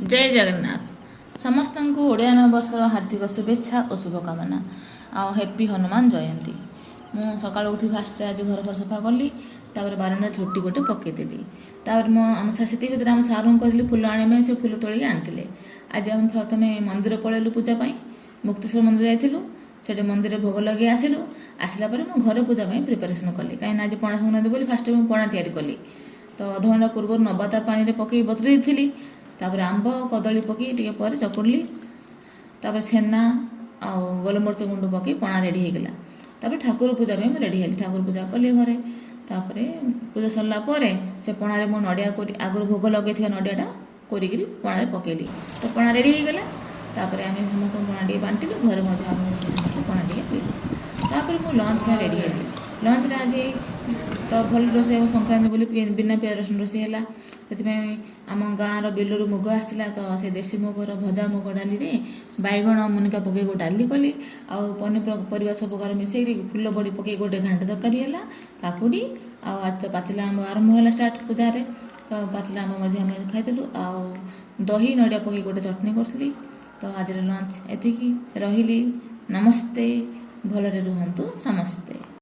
जय जगन्नाथ समस्त को ओडिया नववर्षर हार्दिक शुभेच्छा और शुभकामना आउ हैप्पी हनुमान जयंती। मु सकाल उठी फास्ट आज घर घर सफा कली बारंडा झोटी गोटे पकईदेली आम से भर आम सार कहली फुल आने से फुल तोलिक आनी। आज आम प्रथम मंदिर पलैलु पूजापाई मुक्तेश्वर मंदिर जाइलु से मंदिर भोग लगे आसिलु आसला मो घर पूजा प्रिपेरेसन कली कहीं आज पणा संक्रांति बोली फास्ट पणा तैयारी कली तो अधघंटा पूर्व नबाता पानी पकई बतुरी थी आंब कदली पकई टे पर चकुड़ली छेना आ गोलमरच गुंड पकई पणा रेडी होगला ठाकुर पूजा में रेडी हेली ठाकुर पूजा कली घरे पूजा सरला से पणारे मो नड़िया आगुरी भोग लगे नड़ियाटा कोरिकी पणारे पकईली तो पणा रेडी होगला आम समस्त पणा टे बांटिलु घरे समस्त पणा टे पीलु मु लंच में रेडी हेली लंच आज तो भल रोषे संक्रांति बोली बिना प्याज रसुण रोषे है से आम गाँव बिलू मुग आसला तो से देशी मुगर भजा मुग डाली बैगण मुनिका पकई गो डाली कली आउ पनीपरिया सब प्रकार मिसेक फुल बड़ी पकई गोटे घांट तरकारी है काकुड़ी आज तो पाचिला आंब आरंभ है स्टार्ट पूजा तो पाचिला आंब खाइलु आउ दही नड़िया पकई गोटे चटनी करी तो आज लंच एतिकी रही। नमस्ते भलरे रुहंतु समस्ते।